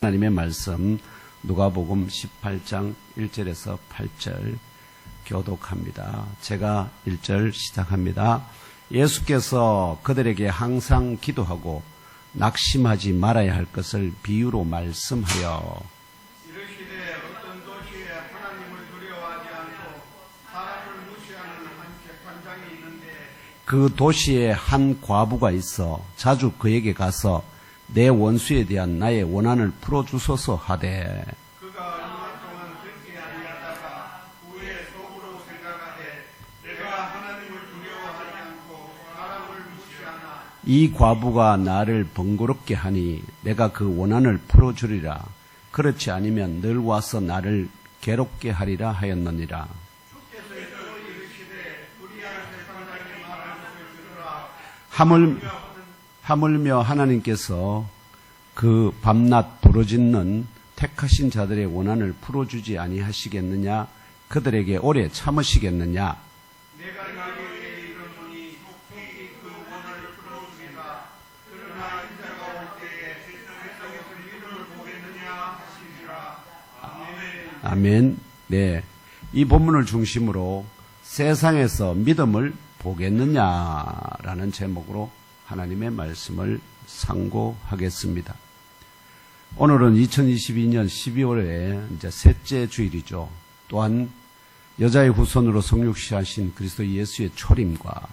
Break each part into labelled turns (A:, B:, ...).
A: 하나님의 말씀 누가복음 18장 1절에서 8절 교독합니다. 제가 1절 시작합니다. 예수께서 그들에게 항상 기도하고 낙심하지 말아야 할 것을 비유로 말씀하여
B: 이르시되 어떤 도시에 하나님을 두려워하지 않고 사람을 무시하는 한 재판장이 있는데
A: 그 도시에 한 과부가 있어 자주 그에게 가서 내 원수에 대한 나의 원한을 풀어주소서 하되
B: 그가 얼마 동안 듣지 아니하다가 후에 속으로 생각하되 내가 하나님을 두려워하지 않고 사람을 무시하나
A: 이 과부가 나를 번거롭게 하니 내가 그 원한을 풀어주리라. 그렇지 아니면 늘 와서 나를 괴롭게 하리라 하였느니라.
B: 주께서 또 이르시되 불의한 재판장이 말하는 것을 들으라.
A: 하물며 하나님께서 그 밤낮 부르짖는 택하신 자들의 원한을 풀어주지 아니하시겠느냐? 그들에게 오래 참으시겠느냐?
B: 내가 너희에게 이르노니 속히 그 원한을 풀어주리라. 그러나 인자가 올 때에 세상에서 믿음을 보겠느냐 하시리라. 아멘.
A: 아멘. 네. 이 본문을 중심으로 세상에서 믿음을 보겠느냐라는 제목으로 하나님의 말씀을 상고하겠습니다. 오늘은 2022년 12월에 이제 셋째 주일이죠. 또한 여자의 후손으로 성육시하신 그리스도 예수의 초림과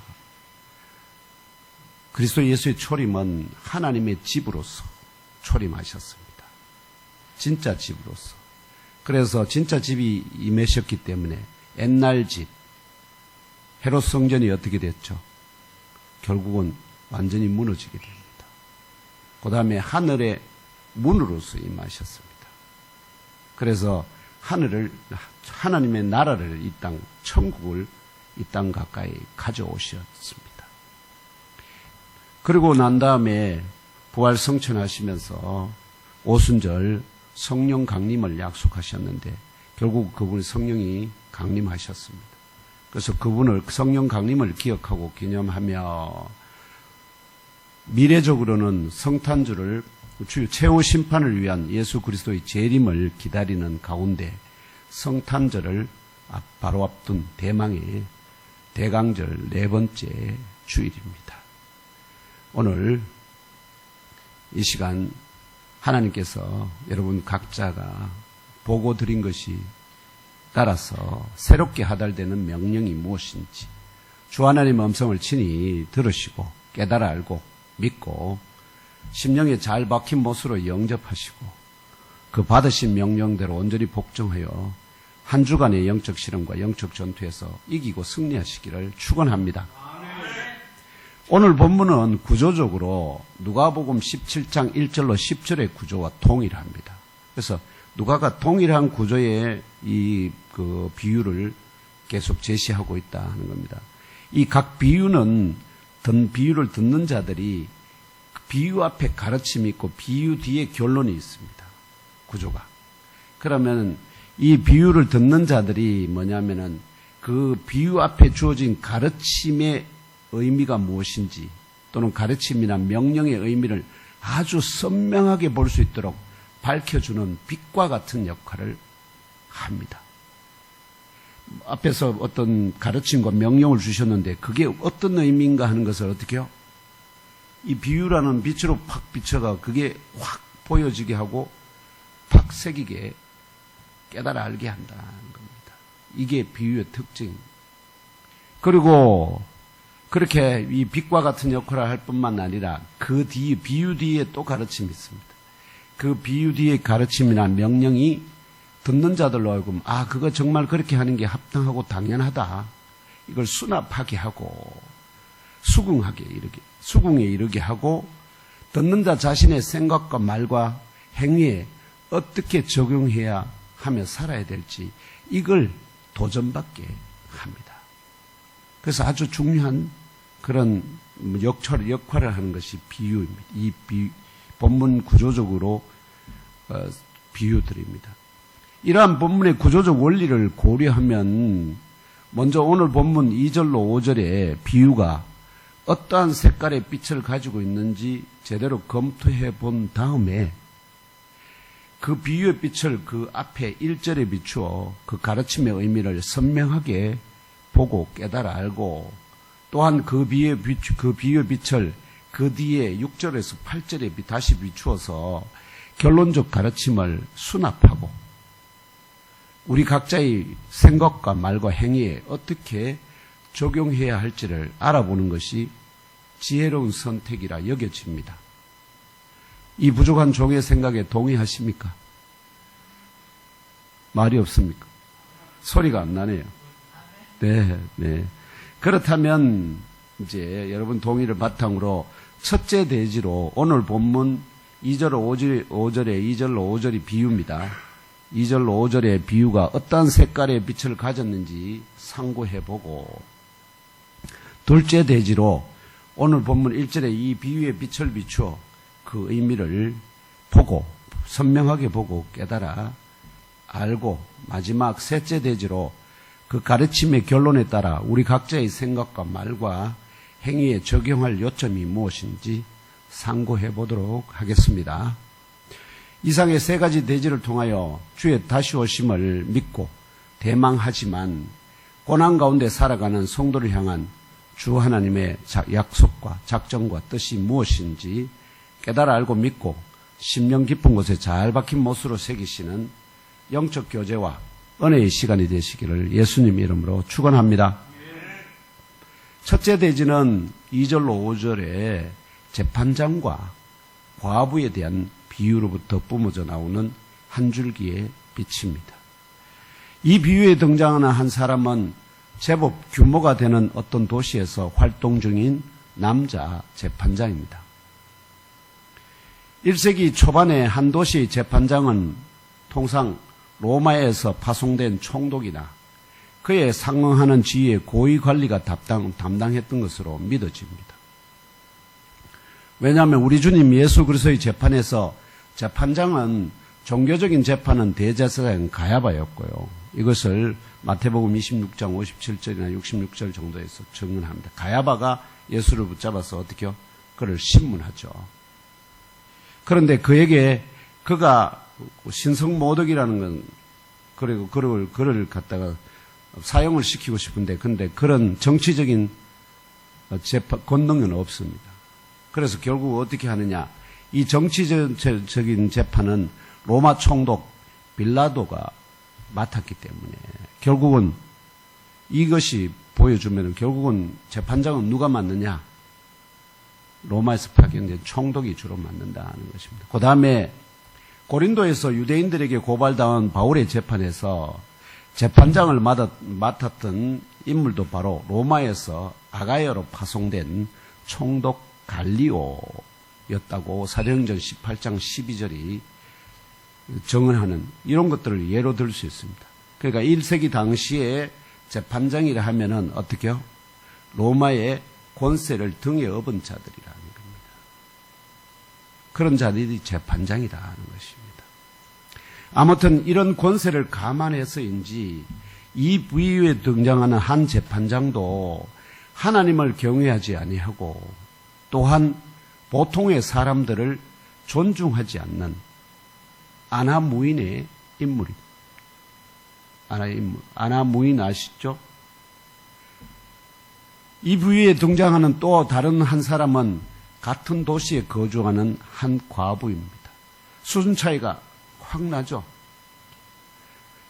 A: 그리스도 예수의 초림은 하나님의 집으로서 초림하셨습니다. 진짜 집으로서. 그래서 진짜 집이 임하셨기 때문에 옛날 집, 헤롯 성전이 어떻게 됐죠? 결국은 완전히 무너지게 됩니다. 그 다음에 하늘의 문으로서 임하셨습니다. 그래서 하나님의 나라를 이 땅, 천국을 이 땅 가까이 가져오셨습니다. 그리고 난 다음에 부활 성천하시면서 오순절 성령 강림을 약속하셨는데 결국 그분의 성령이 강림하셨습니다. 그래서 그분을 성령 강림을 기억하고 기념하며 미래적으로는 성탄주를 주요 최후 심판을 위한 예수 그리스도의 재림을 기다리는 가운데 성탄절을 바로 앞둔 대망의 대강절 네 번째 주일입니다. 오늘 이 시간 하나님께서 여러분 각자가 보고 드린 것이 따라서 새롭게 하달되는 명령이 무엇인지 주 하나님의 음성을 친히 들으시고 깨달아 알고 믿고 심령에 잘 박힌 못으로 영접하시고 그 받으신 명령대로 온전히 복종하여 한 주간의 영적 실험과 영적 전투에서 이기고 승리하시기를 축원합니다. 오늘 본문은 구조적으로 누가복음 17장 1절로 10절의 구조와 동일합니다. 그래서 누가가 동일한 구조의 그 비유를 계속 제시하고 있다 하는 겁니다. 이 각 비유는 비유를 듣는 자들이 비유 앞에 가르침이 있고 비유 뒤에 결론이 있습니다. 구조가. 그러면 이 비유를 듣는 자들이 뭐냐면은 그 비유 앞에 주어진 가르침의 의미가 무엇인지 또는 가르침이나 명령의 의미를 아주 선명하게 볼 수 있도록 밝혀주는 빛과 같은 역할을 합니다. 앞에서 어떤 가르침과 명령을 주셨는데 그게 어떤 의미인가 하는 것을 어떻게 해요? 이 비유라는 빛으로 팍 비춰가 그게 확 보여지게 하고 팍 새기게 깨달아 알게 한다는 겁니다. 이게 비유의 특징입니다. 그리고 그렇게 이 빛과 같은 역할을 할 뿐만 아니라 그 뒤에 비유 뒤에 또 가르침이 있습니다. 그 비유 뒤에 가르침이나 명령이 듣는 자들로 하여금 그거 정말 그렇게 하는 게 합당하고 당연하다. 이걸 수납하게 하고 수긍에 이르게 하고 듣는 자 자신의 생각과 말과 행위에 어떻게 적용해야 하며 살아야 될지 이걸 도전받게 합니다. 그래서 아주 중요한 그런 역할을 하는 것이 비유입니다. 이 본문 구조적으로 비유들입니다. 이러한 본문의 구조적 원리를 고려하면 먼저 오늘 본문 2절로 5절의 비유가 어떠한 색깔의 빛을 가지고 있는지 제대로 검토해 본 다음에 그 비유의 빛을 그 앞에 1절에 비추어 그 가르침의 의미를 선명하게 보고 깨달아 알고, 또한 그 비유의 빛을 그 뒤에 6절에서 8절에 다시 비추어서 결론적 가르침을 수납하고 우리 각자의 생각과 말과 행위에 어떻게 적용해야 할지를 알아보는 것이 지혜로운 선택이라 여겨집니다. 이 부족한 종의 생각에 동의하십니까? 말이 없습니까? 소리가 안 나네요. 네, 네. 그렇다면 이제 여러분 동의를 바탕으로 첫째 대지로 오늘 본문 2절로 5절이 비유입니다. 2절로 5절의 비유가 어떠한 색깔의 빛을 가졌는지 상고해보고, 둘째 대지로 오늘 본문 1절에 이 비유의 빛을 비추어 그 의미를 보고 선명하게 보고 깨달아 알고, 마지막 셋째 대지로 그 가르침의 결론에 따라 우리 각자의 생각과 말과 행위에 적용할 요점이 무엇인지 상고해 보도록 하겠습니다. 이상의 세 가지 대지를 통하여 주의 다시 오심을 믿고 대망하지만 고난 가운데 살아가는 성도를 향한 주 하나님의 약속과 작정과 뜻이 무엇인지 깨달아 알고 믿고 심령 깊은 곳에 잘 박힌 못으로 새기시는 영적 교제와 은혜의 시간이 되시기를 예수님 이름으로 축원합니다. 첫째 대지는 2절로 5절에 재판장과 과부에 대한 비유로부터 뿜어져 나오는 한 줄기의 빛입니다. 이 비유에 등장하는 한 사람은 제법 규모가 되는 어떤 도시에서 활동 중인 남자 재판장입니다. 1세기 초반에 한 도시의 재판장은 통상 로마에서 파송된 총독이나 그에 상응하는 지위의 고위 관리가 담당했던 것으로 믿어집니다. 왜냐하면 우리 주님 예수 그리스도의 재판에서 재판장은 종교적인 재판은 대제사장 가야바였고요. 이것을 마태복음 26장 57절이나 66절 정도에서 증언합니다. 가야바가 예수를 붙잡아서 어떻게요? 그를 신문하죠. 그런데 그가 신성모독이라는 건, 그리고 그를 갖다가 사형을 시키고 싶은데, 근데 그런 정치적인 권능은 없습니다. 그래서 결국 어떻게 하느냐. 이 정치적인 재판은 로마 총독 빌라도가 맡았기 때문에 결국은 이것이 보여주면 결국은 재판장은 누가 맡느냐. 로마에서 파견된 총독이 주로 맡는다는 것입니다. 그 다음에 고린도에서 유대인들에게 고발당한 바울의 재판에서 재판장을 맡았던 인물도 바로 로마에서 아가야로 파송된 총독 갈리오였다고 사도행전 18장 12절이 증언하는 이런 것들을 예로 들 수 있습니다. 그러니까 1세기 당시에 재판장이라 하면은 어떻게요? 로마의 권세를 등에 업은 자들이라는 겁니다. 그런 자들이 재판장이라는 것입니다. 아무튼 이런 권세를 감안해서인지 이 비유에 등장하는 한 재판장도 하나님을 경외하지 아니하고 또한 보통의 사람들을 존중하지 않는 아나무인의 인물입니다. 아나무인 아시죠? 이 비유에 등장하는 또 다른 한 사람은 같은 도시에 거주하는 한 과부입니다. 수준 차이가 확 나죠.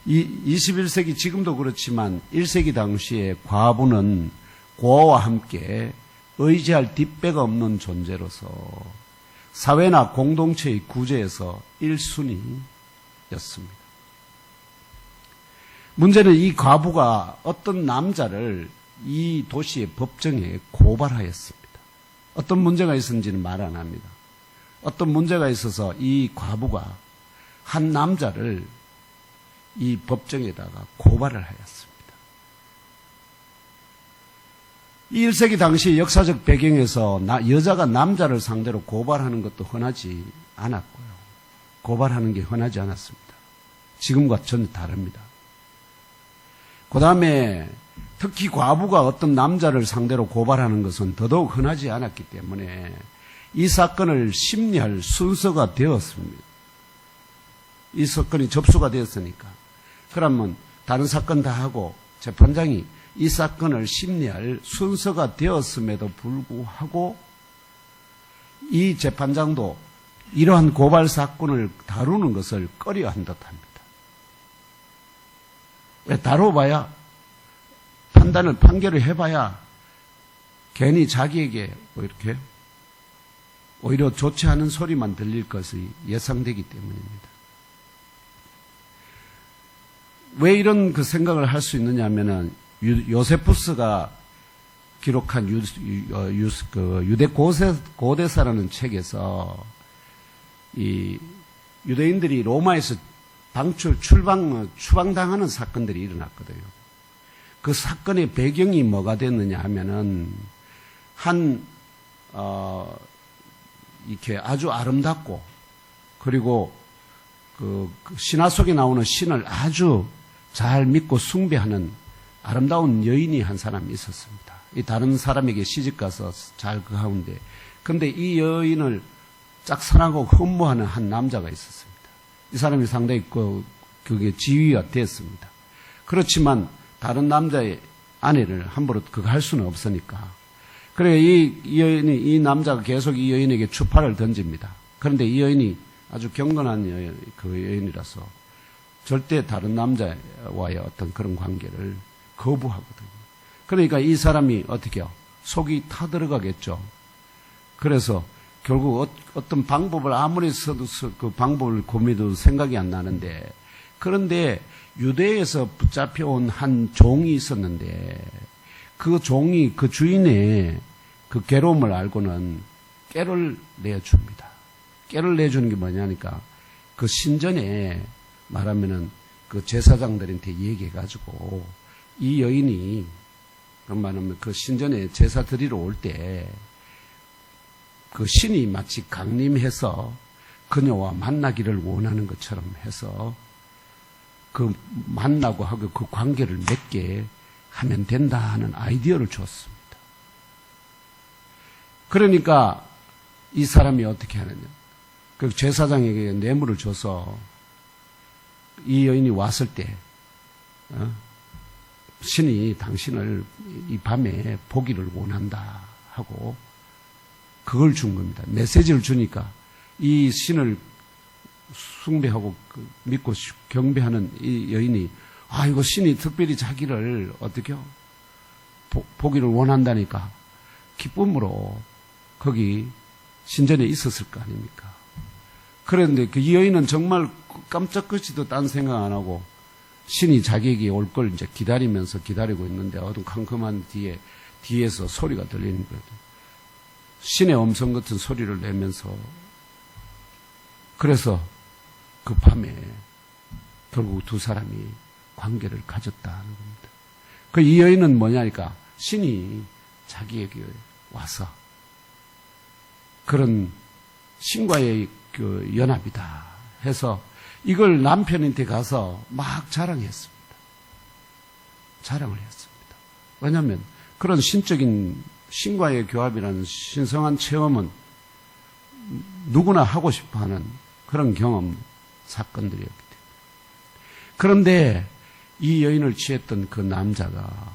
A: 21세기 지금도 그렇지만 1세기 당시에 과부는 고아와 함께 의지할 뒷배가 없는 존재로서 사회나 공동체의 구제에서 1순위였습니다. 문제는 이 과부가 어떤 남자를 이 도시의 법정에 고발하였습니다. 어떤 문제가 있었는지는 말 안 합니다. 어떤 문제가 있어서 이 과부가 한 남자를 이 법정에다가 고발을 하였습니다. 이 1세기 당시 역사적 배경에서 여자가 남자를 상대로 고발하는 것도 흔하지 않았고요. 고발하는 게 흔하지 않았습니다. 지금과 전혀 다릅니다. 그 다음에 특히 과부가 어떤 남자를 상대로 고발하는 것은 더더욱 흔하지 않았기 때문에 이 사건을 심리할 순서가 되었습니다. 이 사건이 접수가 되었으니까. 그러면 다른 사건 다 하고 재판장이 이 사건을 심리할 순서가 되었음에도 불구하고 이 재판장도 이러한 고발 사건을 다루는 것을 꺼려한 듯합니다. 왜 다뤄봐야 판결을 해봐야 괜히 자기에게 뭐 이렇게 오히려 좋지 않은 소리만 들릴 것이 예상되기 때문입니다. 왜 이런 그 생각을 할 수 있느냐 하면은 요세푸스가 기록한 유대 고대사라는 책에서 이 유대인들이 로마에서 추방당하는 사건들이 일어났거든요. 그 사건의 배경이 뭐가 됐느냐 하면은 이렇게 아주 아름답고 그리고 그 신화 속에 나오는 신을 아주 잘 믿고 숭배하는 아름다운 여인이 한 사람이 있었습니다. 이 다른 사람에게 시집가서 잘 그 가운데. 근데 이 여인을 짝사랑하고 흠모하는 한 남자가 있었습니다. 이 사람이 상당히 그게 지위가 됐습니다. 그렇지만 다른 남자의 아내를 함부로 그거 할 수는 없으니까. 그래 이 남자가 계속 이 여인에게 추파를 던집니다. 그런데 이 여인이 아주 경건한 그 여인이라서 절대 다른 남자와의 어떤 그런 관계를 거부하거든요. 그러니까 이 사람이 어떻게 해요? 속이 타들어가겠죠. 그래서 결국 어떤 방법을 아무리 써도 그 방법을 고민해도 생각이 안 나는데, 그런데 유대에서 붙잡혀온 한 종이 있었는데 그 종이 그 주인의 그 괴로움을 알고는 깨를 내줍니다. 깨를 내주는 게 뭐냐니까 그 신전에 말하면은 그 제사장들한테 얘기해가지고 이 여인이 말하면 그 신전에 제사 드리러 올 때 그 신이 마치 강림해서 그녀와 만나기를 원하는 것처럼 해서 그 만나고 하고 그 관계를 맺게 하면 된다 하는 아이디어를 줬습니다. 그러니까 이 사람이 어떻게 하느냐. 그 제사장에게 뇌물을 줘서 이 여인이 왔을 때 신이 당신을 이 밤에 보기를 원한다 하고 그걸 준 겁니다. 메시지를 주니까 이 신을 숭배하고 믿고 경배하는 이 여인이 이거 신이 특별히 자기를 어떻게 보기를 원한다니까 기쁨으로 거기 신전에 있었을 거 아닙니까? 그런데 이 여인은 정말 깜짝거리도 딴 생각 안 하고 신이 자기에게 올 걸 이제 기다리고 있는데 어떤 캄캄한 뒤에서 소리가 들리는 거예요. 신의 음성 같은 소리를 내면서 그래서 그 밤에 결국 두 사람이 관계를 가졌다는 겁니다. 그 이 여인은 뭐냐니까 신이 자기에게 와서 그런 신과의 그 연합이다 해서 이걸 남편한테 가서 막 자랑했습니다. 자랑을 했습니다. 왜냐하면 그런 신과의 교합이라는 신성한 체험은 누구나 하고 싶어하는 그런 경험 사건들이었기 때문에. 그런데 이 여인을 취했던 그 남자가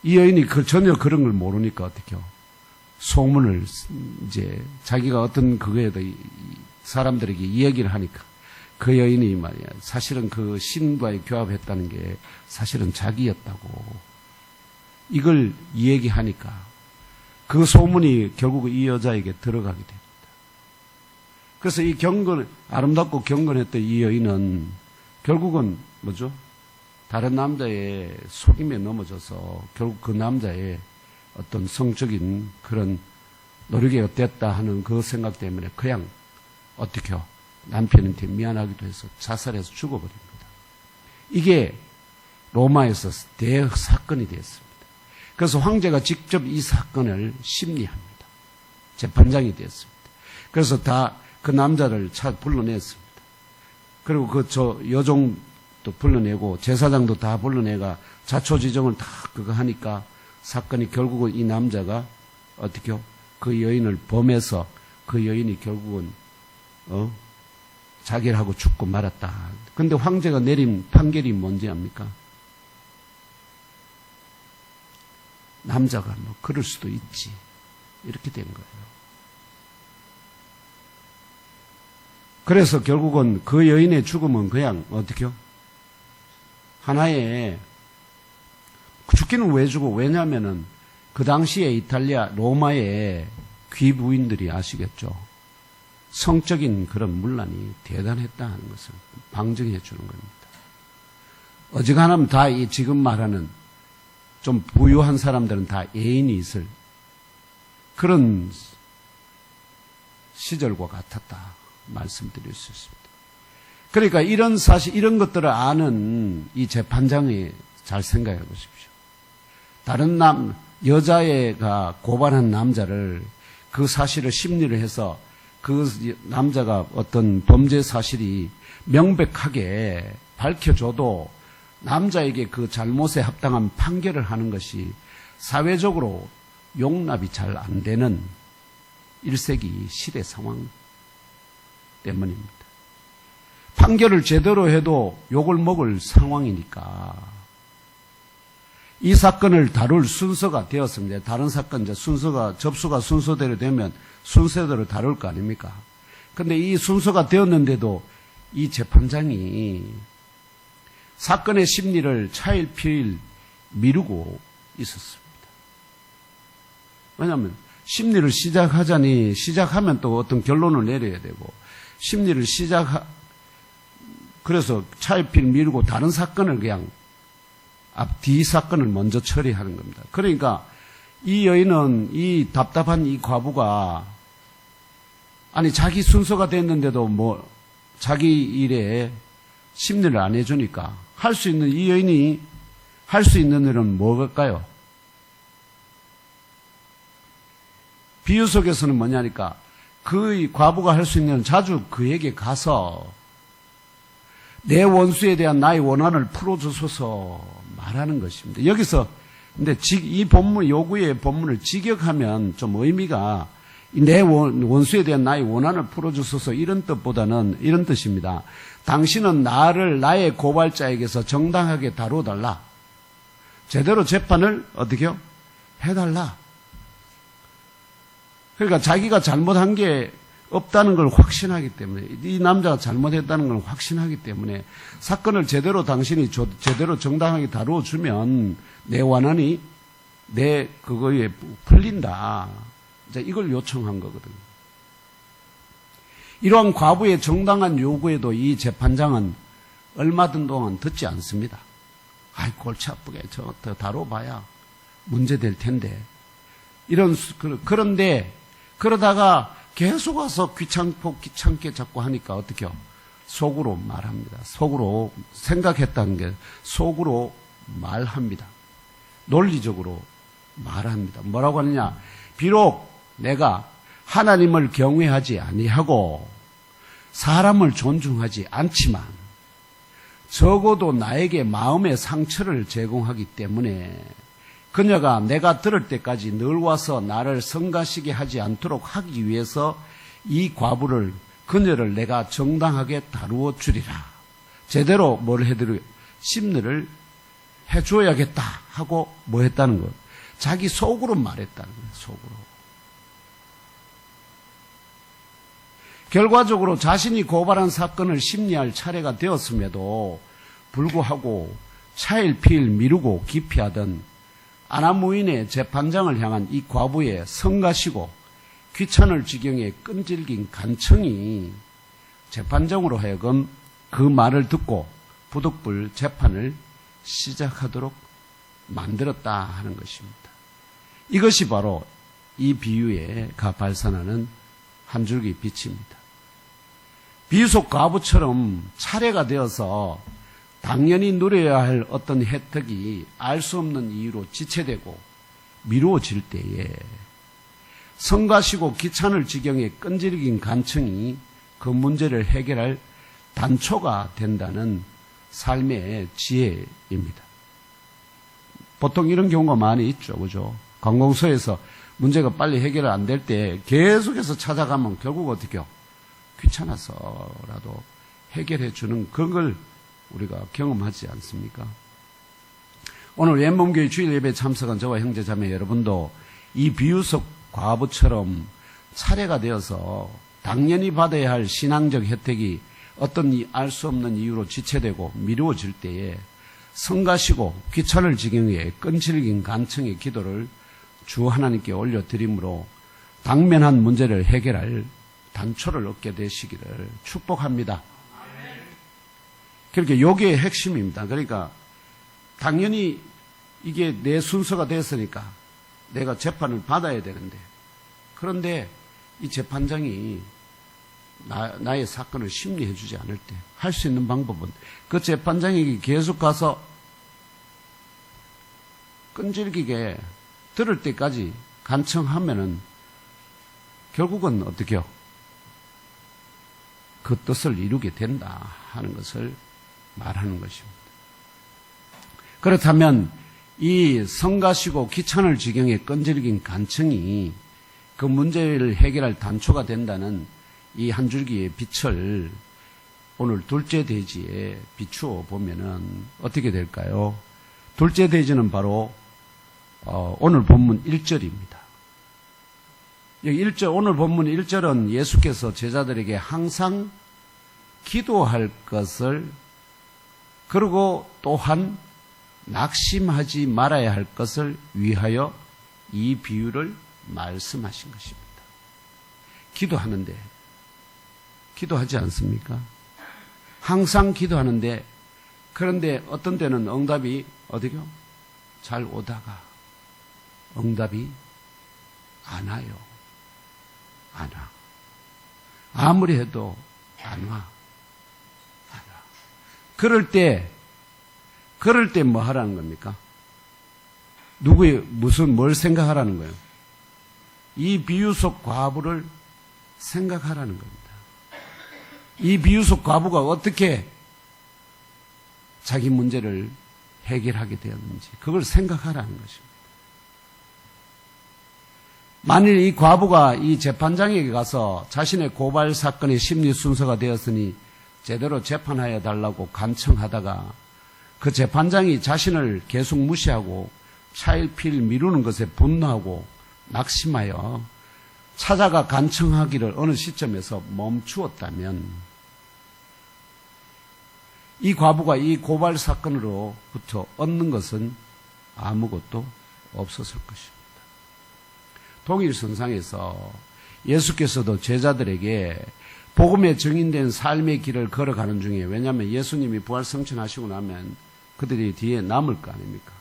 A: 이 여인이 전혀 그런 걸 모르니까 어떻게 해요? 소문을 이제 자기가 어떤 그거에도 사람들에게 이야기를 하니까 그 여인이 말이야 사실은 그 신과의 교합했다는 게 사실은 자기였다고 이걸 이야기하니까 그 소문이 결국 이 여자에게 들어가게 됩니다. 그래서 이 아름답고 경건했던 이 여인은 결국은 뭐죠? 다른 남자의 속임에 넘어져서 결국 그 남자의 어떤 성적인 그런 노력이 됐다 하는 그 생각 때문에 그냥 어떻게 해요? 남편한테 미안하기도 해서 자살해서 죽어버립니다. 이게 로마에서 대사건이 되었습니다. 그래서 황제가 직접 이 사건을 심리합니다. 재판장이 되었습니다. 그래서 다 그 남자를 불러냈습니다. 그리고 여종도 불러내고 제사장도 다 불러내가 자초지종을 다 그거 하니까 사건이 결국은 이 남자가 어떻게 그 여인을 범해서 그 여인이 결국은 자기를 하고 죽고 말았다. 근데 황제가 내린 판결이 뭔지 압니까? 남자가 뭐 그럴 수도 있지. 이렇게 된 거예요. 그래서 결국은 그 여인의 죽음은 그냥 어떻게요? 하나의 죽기는 왜 죽어? 왜냐하면은 그 당시에 이탈리아 로마의 귀부인들이 아시겠죠? 성적인 그런 문란이 대단했다 하는 것을 방증해 주는 겁니다. 어지간하면 다 이 지금 말하는 좀 부유한 사람들은 다 애인이 있을 그런 시절과 같았다 말씀드릴 수 있습니다. 그러니까 이런 사실, 이런 것들을 아는 이 재판장이 잘 생각해 보십시오. 다른 여자애가 고발한 남자를 그 사실을 심리를 해서 그 남자가 어떤 범죄 사실이 명백하게 밝혀줘도 남자에게 그 잘못에 합당한 판결을 하는 것이 사회적으로 용납이 잘 안 되는 1세기 시대 상황 때문입니다. 판결을 제대로 해도 욕을 먹을 상황이니까 이 사건을 다룰 순서가 되었습니다. 다른 사건 이제 접수가 순서대로 되면 순서대로 다룰 거 아닙니까? 근데 이 순서가 되었는데도 이 재판장이 사건의 심리를 차일피일 미루고 있었습니다. 왜냐하면 심리를 시작하면 또 어떤 결론을 내려야 되고 심리를 그래서 차일피일 미루고 다른 사건을 그냥 뒤 사건을 먼저 처리하는 겁니다. 그러니까 이 여인은 이 답답한 이 과부가 아니 자기 순서가 됐는데도 뭐 자기 일에 심리를 안 해주니까 할 수 있는 이 여인이 할 수 있는 일은 뭐일까요? 비유 속에서는 뭐냐니까 그 과부가 할 수 있는 일은 자주 그에게 가서 내 원수에 대한 나의 원한을 풀어주소서 말하는 것입니다. 여기서 근데 이 본문 요구의 본문을 직역하면 좀 의미가 내 원수에 대한 나의 원한을 풀어주소서 이런 뜻보다는 이런 뜻입니다. 당신은 나를 나의 고발자에게서 정당하게 다루어달라. 제대로 재판을 어떻게요? 해달라. 그러니까 자기가 잘못한 게 없다는 걸 확신하기 때문에 이 남자가 잘못했다는 걸 확신하기 때문에 사건을 제대로 당신이 제대로 정당하게 다루어주면 내 원한이 내 그거에 풀린다. 이제 이걸 요청한 거거든요. 이러한 과부의 정당한 요구에도 이 재판장은 얼마든 동안 듣지 않습니다. 아이 골치 아프게 저 더 다뤄봐야 문제될 텐데 그런데 그러다가 계속 와서 귀찮게 자꾸 하니까 어떻게요? 속으로 말합니다. 속으로 생각했다는 게 속으로 말합니다. 논리적으로 말합니다. 뭐라고 하느냐? 비록 내가 하나님을 경외하지 아니하고 사람을 존중하지 않지만 적어도 나에게 마음의 상처를 제공하기 때문에 그녀가 내가 들을 때까지 늘 와서 나를 성가시게 하지 않도록 하기 위해서 이 과부를 그녀를 내가 정당하게 다루어 주리라. 제대로 뭘 해드려 심리를 해줘야겠다 하고 뭐 했다는 것. 자기 속으로 말했다는 거예요. 속으로. 결과적으로 자신이 고발한 사건을 심리할 차례가 되었음에도 불구하고 차일피일 미루고 기피하던 아나무인의 재판장을 향한 이 과부의 성가시고 귀찮을 지경의 끈질긴 간청이 재판장으로 하여금 그 말을 듣고 부득불 재판을 시작하도록 만들었다 하는 것입니다. 이것이 바로 이 비유가 발산하는 한 줄기 빛입니다. 비유 속 과부처럼 차례가 되어서 당연히 누려야 할 어떤 혜택이 알 수 없는 이유로 지체되고 미루어질 때에 성가시고 귀찮을 지경의 끈질긴 간청이 그 문제를 해결할 단초가 된다는 삶의 지혜입니다. 보통 이런 경우가 많이 있죠. 그죠? 관공서에서 문제가 빨리 해결 안 될 때 계속해서 찾아가면 결국 어떻게 해요? 귀찮아서라도 해결해 주는 그걸 우리가 경험하지 않습니까? 오늘 왼몸교회 주일 예배에 참석한 저와 형제자매 여러분도 이 비유 속 과부처럼 차례가 되어서 당연히 받아야 할 신앙적 혜택이 어떤 알 수 없는 이유로 지체되고 미루어질 때에 성가시고 귀천을 지경에 끈질긴 간청의 기도를 주 하나님께 올려드림으로 당면한 문제를 해결할 단초를 얻게 되시기를 축복합니다. 그러니까 요게 핵심입니다. 그러니까 당연히 이게 내 순서가 됐으니까 내가 재판을 받아야 되는데, 그런데 이 재판장이 나의 사건을 심리해 주지 않을 때 할 수 있는 방법은 그 재판장에게 계속 가서 끈질기게 들을 때까지 간청하면은 결국은 어떻게 해요? 그 뜻을 이루게 된다 하는 것을 말하는 것입니다. 그렇다면 이 성가시고 귀천을 지경에 끈질긴 간청이 그 문제를 해결할 단초가 된다는 이 한 줄기의 빛을 오늘 둘째 대지에 비추어 보면은 어떻게 될까요? 둘째 대지는 바로 오늘 본문 1절입니다. 여기 1절, 오늘 본문 1절은 예수께서 제자들에게 항상 기도할 것을, 그리고 또한 낙심하지 말아야 할 것을 위하여 이 비유를 말씀하신 것입니다. 기도하는데, 기도하지 않습니까? 항상 기도하는데, 그런데 어떤 때는 응답이 어디요? 잘 오다가 응답이 안 와요. 안 와. 아무리 해도 안 와. 안 와. 그럴 때 뭐 하라는 겁니까? 뭘 생각하라는 거예요? 이 비유 속 과부를 생각하라는 겁니다. 이 비유 속 과부가 어떻게 자기 문제를 해결하게 되었는지 그걸 생각하라는 것입니다. 만일 이 과부가 이 재판장에게 가서 자신의 고발 사건의 심리 순서가 되었으니 제대로 재판하여 달라고 간청하다가 그 재판장이 자신을 계속 무시하고 차일피일 미루는 것에 분노하고 낙심하여 찾아가 간청하기를 어느 시점에서 멈추었다면 이 과부가 이 고발 사건으로부터 얻는 것은 아무것도 없었을 것입니다. 동일성상에서 예수께서도 제자들에게 복음에 증인된 삶의 길을 걸어가는 중에, 왜냐하면 예수님이 부활 성천하시고 나면 그들이 뒤에 남을 거 아닙니까?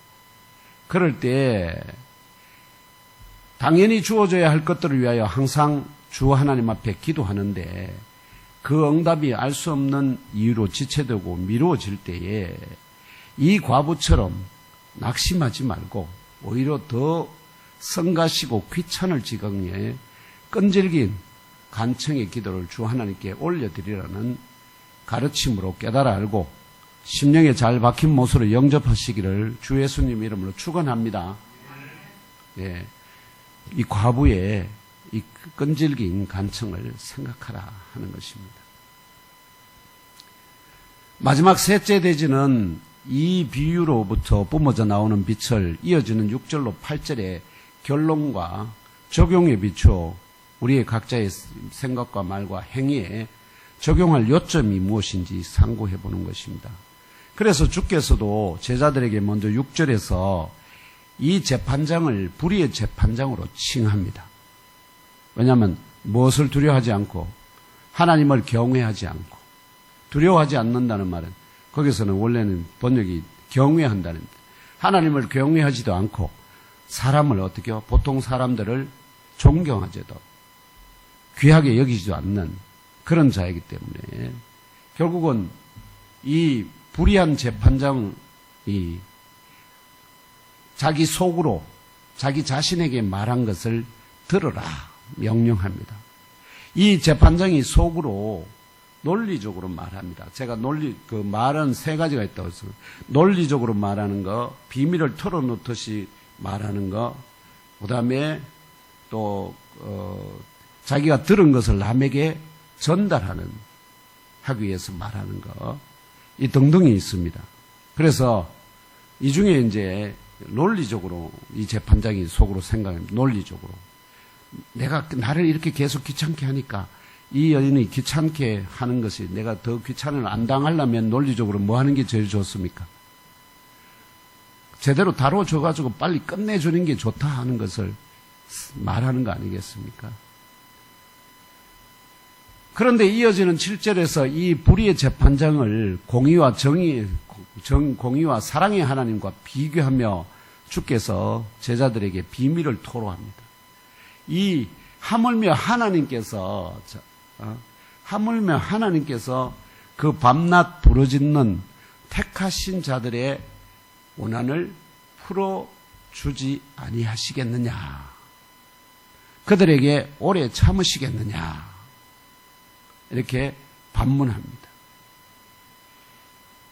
A: 그럴 때 당연히 주어져야 할 것들을 위하여 항상 주 하나님 앞에 기도하는데 그 응답이 알 수 없는 이유로 지체되고 미루어질 때에 이 과부처럼 낙심하지 말고 오히려 더 성가시고 귀천을 지경에 끈질긴 간청의 기도를 주 하나님께 올려드리라는 가르침으로 깨달아 알고 심령에 잘 박힌 못으로 영접하시기를 주 예수님 이름으로 축원합니다. 예, 이 과부의 이 끈질긴 간청을 생각하라 하는 것입니다. 마지막 셋째 대지는 이 비유로부터 뿜어져 나오는 빛을 이어지는 6절로 8절의 결론과 적용에 비추어 우리의 각자의 생각과 말과 행위에 적용할 요점이 무엇인지 상고해 보는 것입니다. 그래서 주께서도 제자들에게 먼저 6절에서 이 재판장을 불의의 재판장으로 칭합니다. 왜냐하면 무엇을 두려워하지 않고 하나님을 경외하지 않고, 두려워하지 않는다는 말은 거기서는 원래는 번역이 경외한다는, 하나님을 경외하지도 않고 사람을 어떻게 해요? 보통 사람들을 존경하지도 귀하게 여기지도 않는 그런 자이기 때문에 결국은 이 불의한 재판장이 자기 속으로 자기 자신에게 말한 것을 들으라 명령합니다. 이 재판장이 속으로 논리적으로 말합니다. 제가 그 말은 세 가지가 있다고 했어요. 논리적으로 말하는 거, 비밀을 털어놓듯이 말하는 거, 그 다음에 또 자기가 들은 것을 남에게 전달하는 하기 위해서 말하는 거, 이 등등이 있습니다. 그래서 이 중에 이제 논리적으로 이 재판장이 속으로 생각합니다. 논리적으로. 내가 나를 이렇게 계속 귀찮게 하니까 이 여인이 귀찮게 하는 것이 내가 더 귀찮음을 안 당하려면 논리적으로 뭐 하는 게 제일 좋습니까? 제대로 다뤄줘가지고 빨리 끝내주는 게 좋다 하는 것을 말하는 거 아니겠습니까? 그런데 이어지는 7절에서 이 불의의 재판장을 공의와 공의와 사랑의 하나님과 비교하며 주께서 제자들에게 비밀을 토로합니다. 이 하물며 하나님께서 그 밤낮 부르짖는 택하신 자들의 원한을 풀어주지 아니하시겠느냐? 그들에게 오래 참으시겠느냐? 이렇게 반문합니다.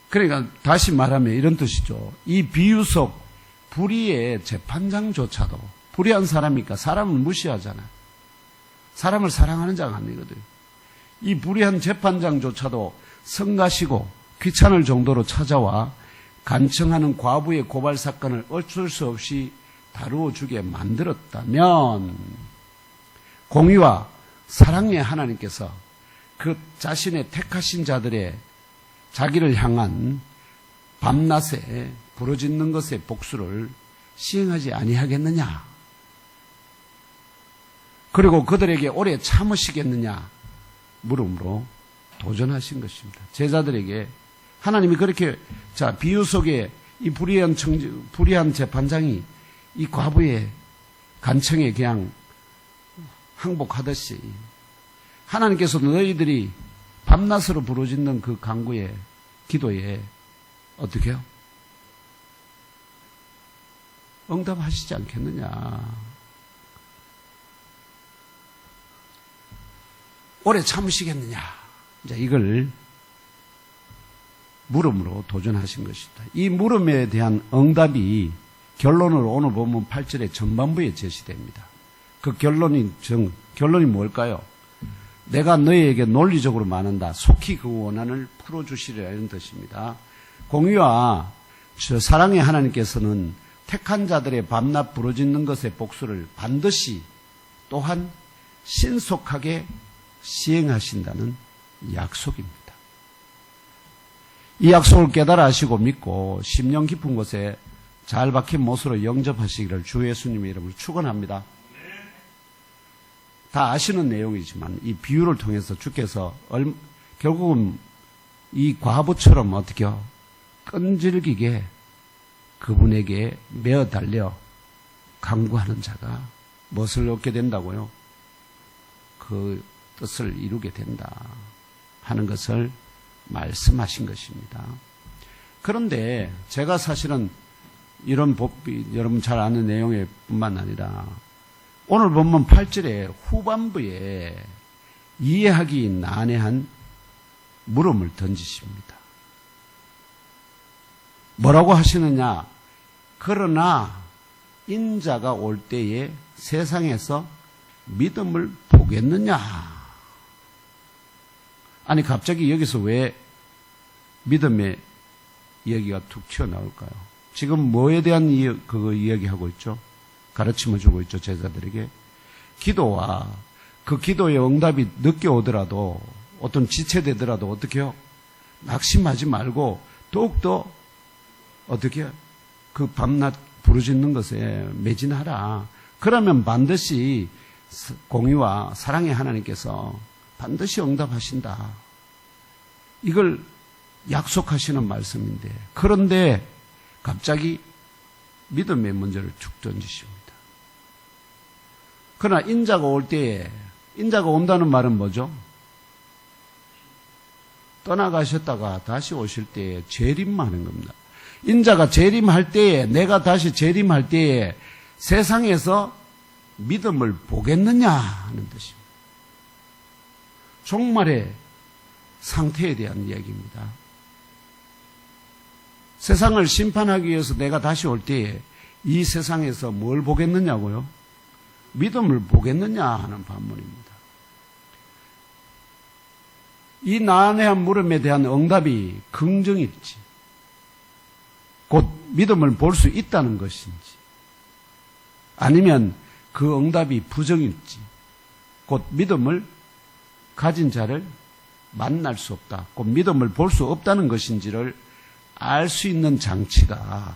A: 그러니까 다시 말하면 이런 뜻이죠. 이 비유 속 불의의 재판장조차도 불의한 사람이니까 사람을 무시하잖아요. 사람을 사랑하는 자가 아니거든요. 이 불의한 재판장조차도 성가시고 귀찮을 정도로 찾아와 간청하는 과부의 고발 사건을 어쩔 수 없이 다루어 주게 만들었다면 공의와 사랑의 하나님께서 그 자신의 택하신 자들의 자기를 향한 밤낮에 부르짖는 것의 복수를 시행하지 아니하겠느냐? 그리고 그들에게 오래 참으시겠느냐? 물음으로 도전하신 것입니다. 제자들에게 하나님이 그렇게 비유 속에 이 불의한 재판장이 이 과부의 간청에 그냥 항복하듯이 하나님께서 너희들이 밤낮으로 부르짖는 그 간구에 기도에 어떻게 해요? 응답하시지 않겠느냐? 오래 참으시겠느냐? 이제 이걸 물음으로 도전하신 것이다. 이 물음에 대한 응답이 결론으로 오늘 보면 8절의 전반부에 제시됩니다. 그 결론이 뭘까요? 내가 너희에게 논리적으로 말한다. 속히 그 원한을 풀어주시리라 이런 뜻입니다. 공의와 사랑의 하나님께서는 택한 자들의 밤낮 부르짖는 것의 복수를 반드시 또한 신속하게 시행하신다는 약속입니다. 이 약속을 깨달아 아시고 믿고 심령 깊은 곳에 잘 박힌 못으로 영접하시기를 주 예수님의 이름으로 축원합니다. 다 아시는 내용이지만 이 비유를 통해서 주께서 결국은 이 과부처럼 어떻게요? 끈질기게 그분에게 매어 달려 강구하는 자가 무엇을 얻게 된다고요? 그 뜻을 이루게 된다 하는 것을 말씀하신 것입니다. 그런데 제가 사실은 이런 법이 여러분 잘 아는 내용일 뿐만 아니라 오늘 본문 8절의 후반부에 이해하기 난해한 물음을 던지십니다. 뭐라고 하시느냐? 그러나 인자가 올 때에 세상에서 믿음을 보겠느냐? 아니 갑자기 여기서 왜 믿음의 이야기가 툭 튀어나올까요? 지금 뭐에 대한 이야기하고 있죠? 가르침을 주고 있죠, 제자들에게. 기도와 그 기도의 응답이 늦게 오더라도 어떤 지체되더라도 어떻게 해요? 낙심하지 말고 더욱더 어떻게 해요? 그 밤낮 부르짖는 것에 매진하라. 그러면 반드시 공의와 사랑의 하나님께서 반드시 응답하신다. 이걸 약속하시는 말씀인데 그런데 갑자기 믿음의 문제를 툭 던지십니다. 그러나 인자가 올 때에 인자가 온다는 말은 뭐죠? 떠나가셨다가 다시 오실 때에 재림하는 겁니다. 인자가 재림할 때에 내가 다시 재림할 때에 세상에서 믿음을 보겠느냐 하는 뜻입니다. 종말의 상태에 대한 이야기입니다. 세상을 심판하기 위해서 내가 다시 올 때에 이 세상에서 뭘 보겠느냐고요? 믿음을 보겠느냐 하는 반문입니다. 이 난해한 물음에 대한 응답이 긍정일지, 곧 믿음을 볼 수 있다는 것인지, 아니면 그 응답이 부정일지, 곧 믿음을 가진 자를 만날 수 없다, 곧 믿음을 볼 수 없다는 것인지를 알 수 있는 장치가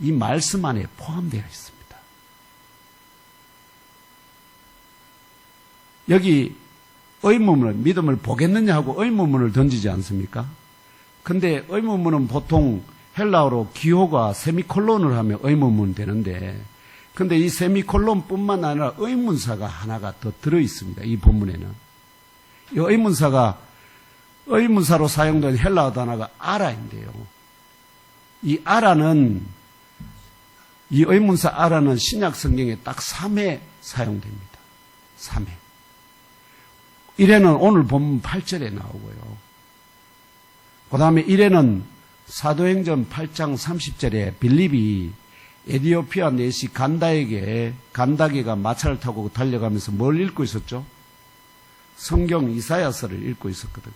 A: 이 말씀 안에 포함되어 있습니다. 여기 의문을, 믿음을 보겠느냐 하고 의문문을 던지지 않습니까? 근데 의문문은 보통 헬라어로 기호가 세미콜론을 하면 의문문 되는데, 근데 이 세미콜론 뿐만 아니라 의문사가 하나가 더 들어있습니다. 이 본문에는. 이 의문사로 사용된 헬라어 단어가 아라인데요. 이 의문사 아라는 신약 성경에 딱 3회 사용됩니다. 3회. 1회는 오늘 본문 8절에 나오고요. 그 다음에 1회는 사도행전 8장 30절에 빌립이 에디오피아 내시 간다게가 마차를 타고 달려가면서 뭘 읽고 있었죠? 성경 이사야서를 읽고 있었거든요.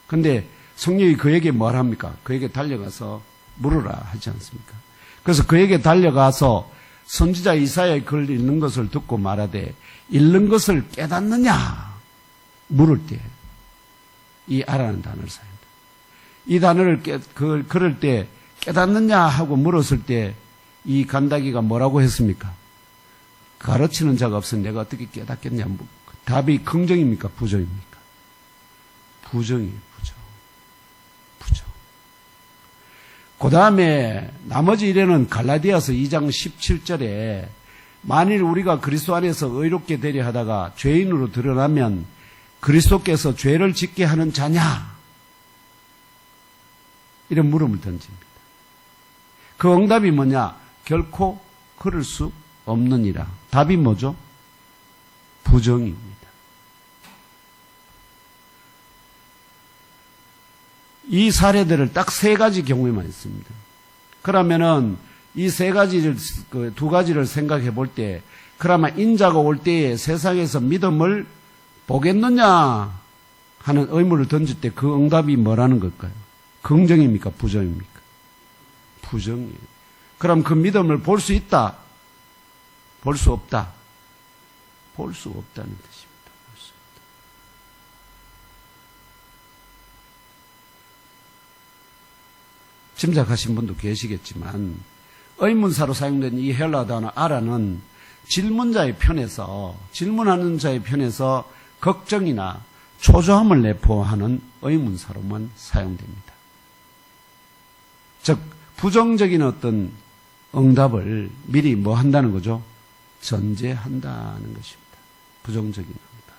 A: 근데 성령이 그에게 뭘 합니까? 그에게 달려가서 물으라 하지 않습니까? 그래서 그에게 달려가서 선지자 이사야의 글 읽는 것을 듣고 말하되 읽는 것을 깨닫느냐 물을 때 이 아라는 단어를 사용합니다. 이 단어를 그럴 때 깨닫느냐 하고 물었을 때 이 간다기가 뭐라고 했습니까? 가르치는 자가 없으면 내가 어떻게 깨닫겠냐. 답이 긍정입니까? 부정입니까? 부정이에요. 부정. 그 다음에 나머지 일에는 갈라디아서 2장 17절에 만일 우리가 그리스도 안에서 의롭게 되려 하다가 죄인으로 드러나면 그리스도께서 죄를 짓게 하는 자냐? 이런 물음을 던집니다. 그 응답이 뭐냐? 결코 그럴 수 없느니라. 답이 뭐죠? 부정입니다. 이 사례들을 딱 3가지 경우에만 있습니다. 그러면은 이 3가지를, 그 2가지를 생각해 볼 때, 그러면 인자가 올 때에 세상에서 믿음을 보겠느냐 하는 의문을 던질 때 그 응답이 뭐라는 걸까요? 긍정입니까? 부정입니까? 부정이에요. 그럼 그 믿음을 볼 수 있다? 볼 수 없다? 볼 수 없다는 뜻입니다. 볼 수 없다. 짐작하신 분도 계시겠지만 의문사로 사용된 이 헬라 단어 아라는 질문자의 편에서, 질문하는 자의 편에서 걱정이나 초조함을 내포하는 의문사로만 사용됩니다. 즉 부정적인 어떤 응답을 미리 뭐 한다는 거죠? 전제한다는 것입니다. 부정적인 응답.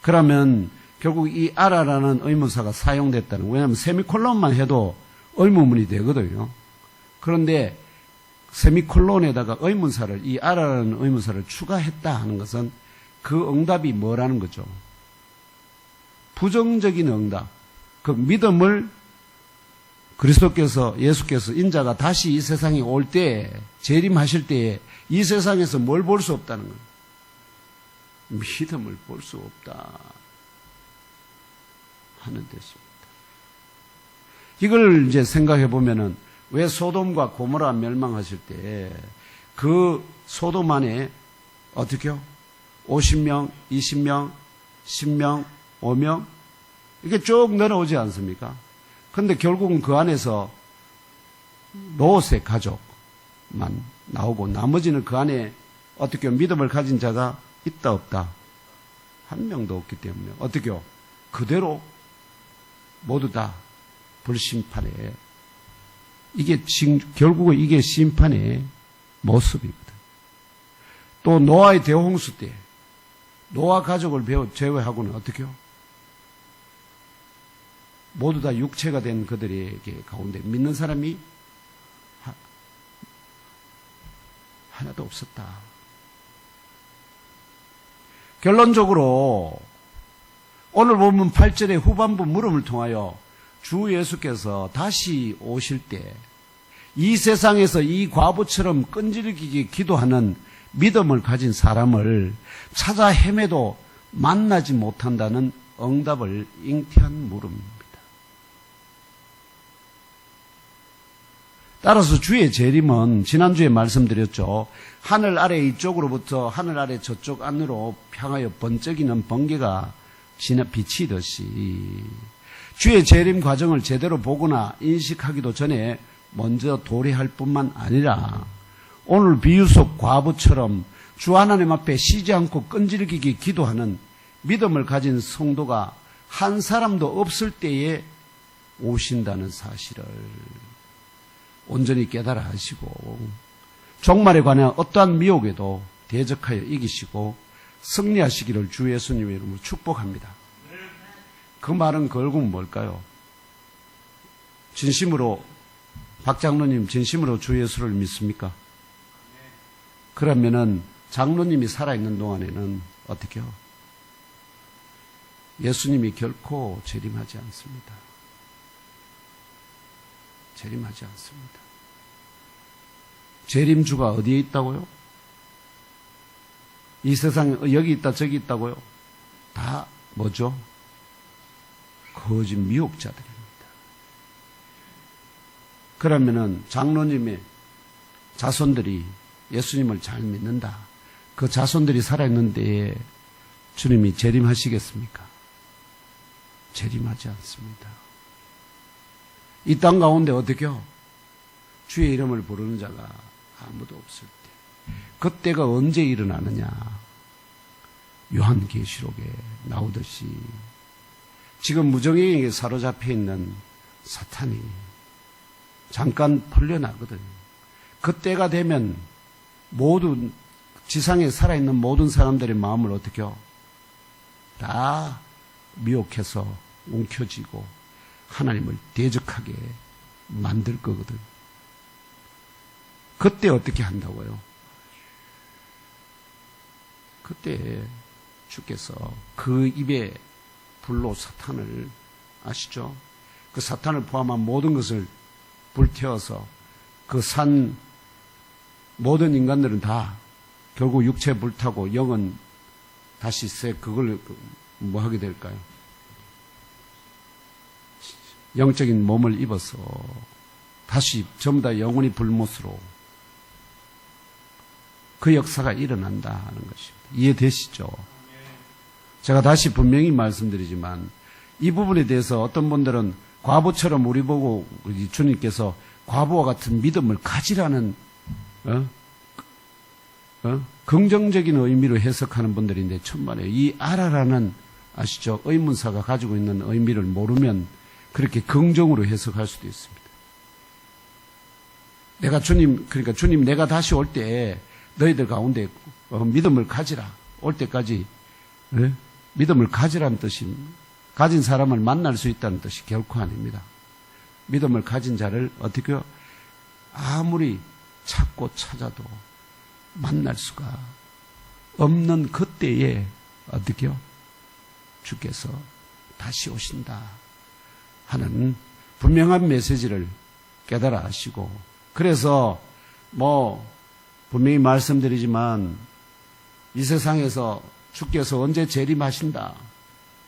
A: 그러면 결국 이 아라라는 의문사가 사용됐다는, 왜냐하면 세미콜론만 해도 의문문이 되거든요. 그런데 세미콜론에다가 의문사를, 이 아라라는 의문사를 추가했다 하는 것은 그 응답이 뭐라는 거죠? 부정적인 응답. 그 믿음을 그리스도께서, 예수께서, 인자가 다시 이 세상에 올 때, 재림하실 때에 이 세상에서 뭘 볼 수 없다는 거예요. 믿음을 볼 수 없다 하는 뜻입니다. 이걸 이제 생각해 보면은 왜 소돔과 고모라 멸망하실 때 그 소돔 안에 어떻게요? 50명, 20명, 10명, 5명 이게 쭉 내려오지 않습니까? 근데 결국은 그 안에서 롯의 가족만 나오고 나머지는 그 안에 어떻게 믿음을 가진 자가 있다 없다? 한 명도 없기 때문에 어떻게요? 그대로 모두 다 불심판에, 이게 결국은 이게 심판의 모습입니다. 또 노아의 대홍수 때 노아 가족을 제외하고는 어떻게요? 모두 다 육체가 된 그들에게 가운데 믿는 사람이 하나도 없었다. 결론적으로 오늘 보면 8절의 후반부 물음을 통하여 주 예수께서 다시 오실 때 이 세상에서 이 과부처럼 끈질기게 기도하는 믿음을 가진 사람을 찾아 헤매도 만나지 못한다는 응답을 잉태한 물음입니다. 따라서 주의 재림은 지난주에 말씀드렸죠. 하늘 아래 이쪽으로부터 하늘 아래 저쪽 안으로 향하여 번쩍이는 번개가 비치듯이 주의 재림 과정을 제대로 보거나 인식하기도 전에 먼저 도래할 뿐만 아니라 오늘 비유 속 과부처럼 주 하나님 앞에 쉬지 않고 끈질기게 기도하는 믿음을 가진 성도가 한 사람도 없을 때에 오신다는 사실을 온전히 깨달아 하시고 종말에 관한 어떠한 미혹에도 대적하여 이기시고 승리하시기를 주 예수님의 이름으로 축복합니다. 그 말은 결국 뭘까요? 진심으로 박 장로님 진심으로 주 예수를 믿습니까? 그러면은 장로님이 살아있는 동안에는 어떻게요? 예수님이 결코 재림하지 않습니다. 재림하지 않습니다. 재림주가 어디에 있다고요? 이 세상에 여기 있다 저기 있다고요? 다 뭐죠? 거짓 미혹자들입니다. 그러면은 장로님의 자손들이 예수님을 잘 믿는다. 그 자손들이 살아있는 데에 주님이 재림하시겠습니까? 재림하지 않습니다. 이 땅 가운데 어떻게요? 주의 이름을 부르는 자가 아무도 없을 때. 그때가 언제 일어나느냐? 요한계시록에 나오듯이 지금 무정행에게 사로잡혀 있는 사탄이 잠깐 풀려나거든요. 그때가 되면 모든 지상에 살아있는 모든 사람들의 마음을 어떻게요? 다 미혹해서 움켜쥐고 하나님을 대적하게 만들 거거든. 그때 어떻게 한다고요? 그때 주께서 그 입에 불로 사탄을 아시죠? 그 사탄을 포함한 모든 것을 불태워서 그 산 모든 인간들은 다 결국 육체 불타고 영은 다시 그걸 뭐 하게 될까요? 영적인 몸을 입어서 다시 전부 다 영혼이 불못으로 그 역사가 일어난다 하는 것입니다. 이해되시죠? 제가 다시 분명히 말씀드리지만 이 부분에 대해서 어떤 분들은 과부처럼 우리 보고 주님께서 과부와 같은 믿음을 가지라는 긍정적인 의미로 해석하는 분들인데 천만에 이 아라라는 아시죠? 의문사가 가지고 있는 의미를 모르면 그렇게 긍정으로 해석할 수도 있습니다. 그러니까 주님 내가 다시 올 때 너희들 가운데 믿음을 가지라. 올 때까지 믿음을 가지라는 뜻이 가진 사람을 만날 수 있다는 뜻이 결코 아닙니다. 믿음을 가진 자를 어떻게요? 아무리 찾고 찾아도 만날 수가 없는 그때에 어떻게요? 주께서 다시 오신다 하는 분명한 메시지를 깨달아 하시고 그래서 분명히 말씀드리지만 이 세상에서 주께서 언제 재림하신다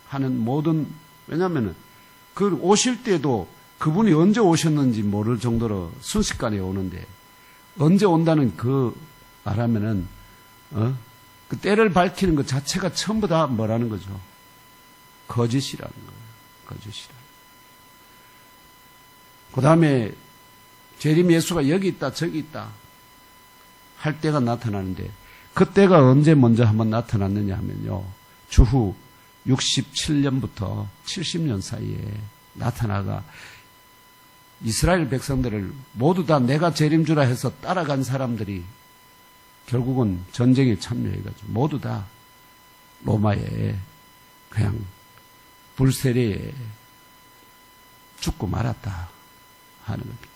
A: 하는 모든 왜냐하면 그 오실 때도 그분이 언제 오셨는지 모를 정도로 순식간에 오는데 언제 온다는 그 말하면은 그 때를 밝히는 것 자체가 전부 다 뭐라는 거죠? 거짓이라는 거예요. 거짓이라. 그 다음에 재림 예수가 여기 있다 저기 있다 할 때가 나타나는데 그때가 언제 먼저 한번 나타났느냐 하면요. 주후 67년부터 70년 사이에 나타나가 이스라엘 백성들을 모두 다 내가 재림주라 해서 따라간 사람들이 결국은 전쟁에 참여해가지고 모두 다 로마에 그냥 불세례에 죽고 말았다 하는 겁니다.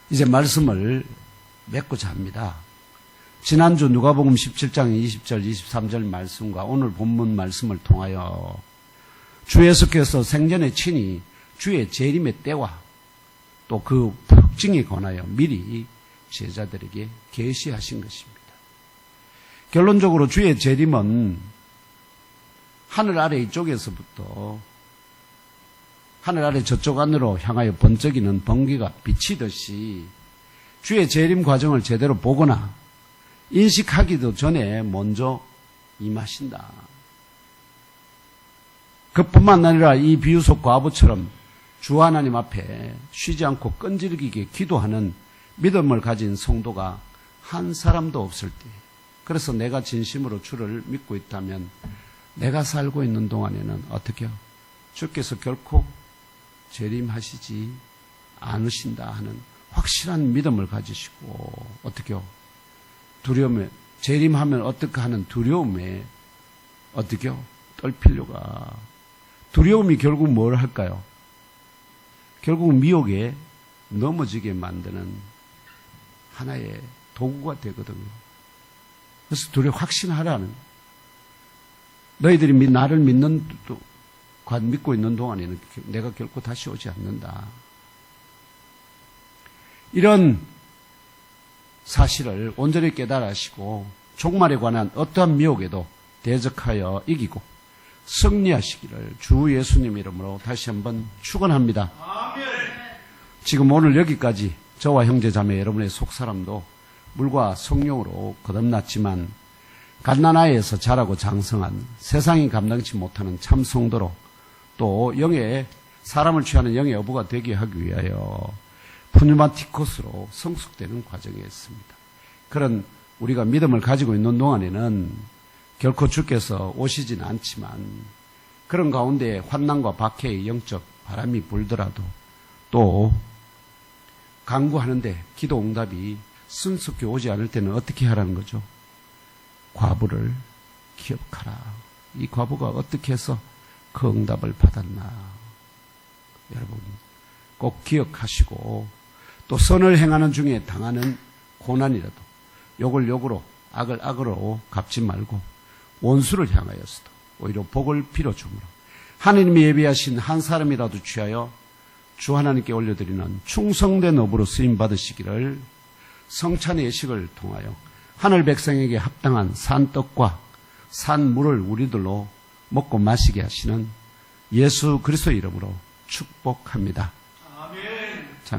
A: 이제 말씀을 맺고자 합니다. 지난주 누가복음 17장 20절 23절 말씀과 오늘 본문 말씀을 통하여 주 예수께서 생전에 친히 주의 재림의 때와 또 그 특징에 관하여 미리 제자들에게 계시하신 것입니다. 결론적으로 주의 재림은 하늘 아래 이쪽에서부터 하늘 아래 저쪽 안으로 향하여 번쩍이는 번개가 비치듯이 주의 재림 과정을 제대로 보거나 인식하기도 전에 먼저 임하신다. 그뿐만 아니라 이 비유 속 과부처럼 주 하나님 앞에 쉬지 않고 끈질기게 기도하는 믿음을 가진 성도가 한 사람도 없을 때, 그래서 내가 진심으로 주를 믿고 있다면 내가 살고 있는 동안에는 어떻게 해요? 주께서 결코 재림하시지 않으신다 하는 확실한 믿음을 가지시고, 어떻게 해요? 두려움에, 재림하면 어떻게 하는 두려움에 어떻게 해요? 떨 필요가. 두려움이 결국 뭘 할까요? 결국 미혹에 넘어지게 만드는 하나의 도구가 되거든요. 그래서 두려워 확신하라는, 너희들이 나를 믿고 있는 동안에는 내가 결코 다시 오지 않는다. 이런 사실을 온전히 깨달으시고 종말에 관한 어떠한 미혹에도 대적하여 이기고 승리하시기를 주 예수님 이름으로 다시 한번 축원합니다. 지금 오늘 여기까지 저와 형제 자매 여러분의 속사람도 물과 성령으로 거듭났지만 갓난아이에서 자라고 장성한 세상이 감당치 못하는 참 성도로 또 영의 사람을 취하는 영의 어부가 되게 하기 위하여 푸뉴마티코스로 성숙되는 과정에 있습니다. 그런 우리가 믿음을 가지고 있는 동안에는 결코 주께서 오시진 않지만 그런 가운데 환난과 박해의 영적 바람이 불더라도 또 간구하는데 기도 응답이 순수케 오지 않을 때는 어떻게 하라는 거죠? 과부를 기억하라. 이 과부가 어떻게 해서 그 응답을 받았나. 여러분 꼭 기억하시고 또 선을 행하는 중에 당하는 고난이라도 욕을 욕으로 악을 악으로 갚지 말고 원수를 향하여서도 오히려 복을 빌어주므로 하느님이 예비하신 한 사람이라도 취하여 주 하나님께 올려드리는 충성된 업으로 쓰임받으시기를 성찬의 예식을 통하여 하늘 백성에게 합당한 산떡과 산물을 우리들로 먹고 마시게 하시는 예수 그리스도의 이름으로 축복합니다.